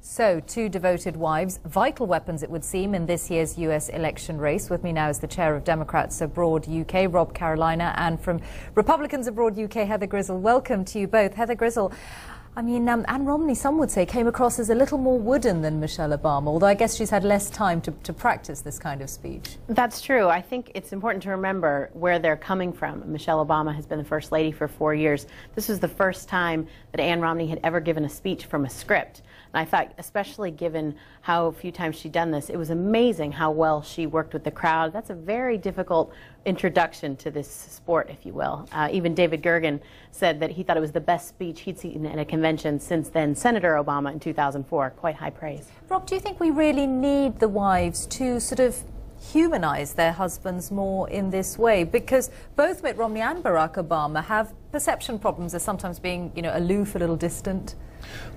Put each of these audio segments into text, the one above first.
So, two devoted wives, vital weapons it would seem in this year's US election race. With me now is the chair of Democrats Abroad UK, Rob Carolina, and from Republicans Abroad UK, Heather Grizzle. Welcome to you both. Heather Grizzle, I mean, Anne Romney, some would say, came across as a little more wooden than Michelle Obama, although I guess she's had less time to practice this kind of speech. That's true. I think it's important to remember where they're coming from. Michelle Obama has been the First Lady for 4 years. This was the first time that Anne Romney had ever given a speech from a script. And I thought, especially given how few times she'd done this, it was amazing how well she worked with the crowd. That's a very difficult introduction to this sport, if you will. Even David Gergen said that he thought it was the best speech he'd seen at a convention since then Senator Obama in 2004. Quite high praise. Rob, do you think we really need the wives to sort of humanize their husbands more in this way? Because both Mitt Romney and Barack Obama have perception problems as sometimes being, aloof, a little distant.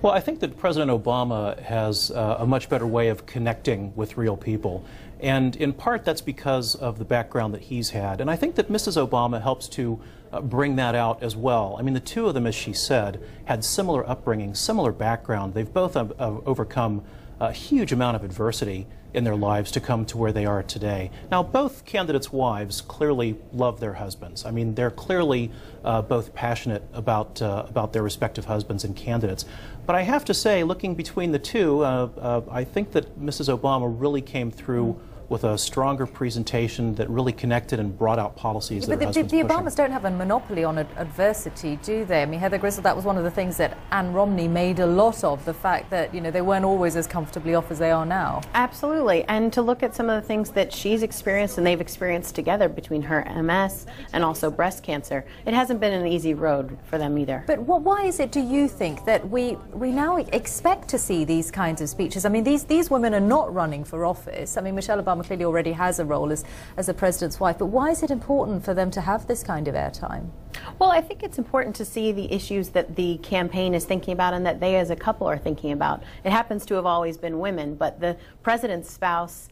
Well, I think that President Obama has a much better way of connecting with real people. And in part, that's because of the background that he's had. And I think that Mrs. Obama helps to bring that out as well. I mean, the two of them, as she said, had similar upbringing, similar background. They've both overcome a huge amount of adversity in their lives to come to where they are today. Now, both candidates' wives clearly love their husbands. I mean, they're clearly both passionate about their respective husbands and candidates. But I have to say, looking between the two, I think that Mrs. Obama really came through with a stronger presentation that really connected and brought out policies that her husband's the pushing. Obamas don't have a monopoly on adversity, do they? I mean, Heather Grizzle, that was one of the things that Anne Romney made a lot of, the fact that, they weren't always as comfortably off as they are now. Absolutely. And to look at some of the things that she's experienced and they've experienced together between her MS and also breast cancer, it hasn't been an easy road for them either. But why is it, do you think, that we now expect to see these kinds of speeches? I mean, these women are not running for office. I mean, Michelle Obama clearly already has a role as a president's wife, but why is it important for them to have this kind of airtime? Well, I think it's important to see the issues that the campaign is thinking about and that they as a couple are thinking about. It happens to have always been women, but the president's spouse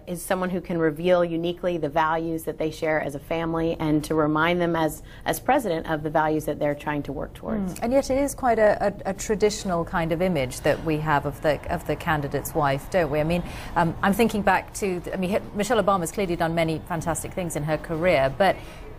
is someone who can reveal uniquely the values that they share as a family and to remind them as president of the values that they're trying to work towards. And yet it is quite a traditional kind of image that we have of the candidate's wife, don't we? I mean, I'm thinking back to, Michelle Obama's clearly done many fantastic things in her career, but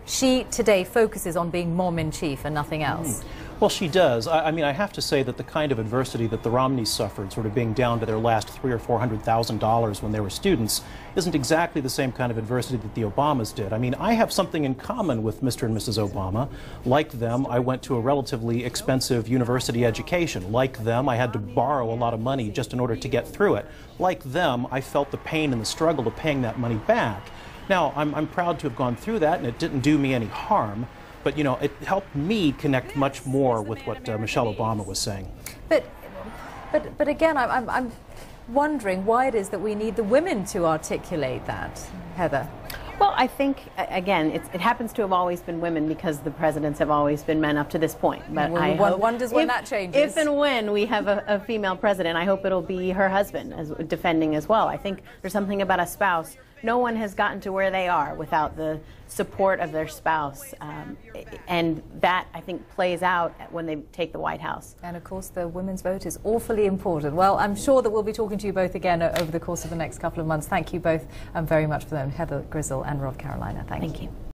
she today focuses on being mom-in-chief and nothing else. Well, she does. I mean, I have to say that the kind of adversity that the Romneys suffered, sort of being down to their last $300,000 or $400,000 when they were students, isn't exactly the same kind of adversity that the Obamas did. I mean, I have something in common with Mr. and Mrs. Obama. Like them, I went to a relatively expensive university education. Like them, I had to borrow a lot of money just in order to get through it. Like them, I felt the pain and the struggle of paying that money back. Now, I'm proud to have gone through that, and it didn't do me any harm. But, it helped me connect much more with what Michelle Obama was saying. But again, I'm wondering why it is that we need the women to articulate that, Heather. Well, I think, again, it happens to have always been women because the presidents have always been men up to this point. But one wonders when that changes. If and when we have a female president, I hope it'll be her husband defending as well. I think there's something about a spouse. No one has gotten to where they are without the support of their spouse. And that, I think, plays out when they take the White House. And, of course, the women's vote is awfully important. Well, I'm sure that we'll be talking to you both again over the course of the next couple of months. Thank you both very much for them, Heather Grizzle and Rob Carolina. Thank you.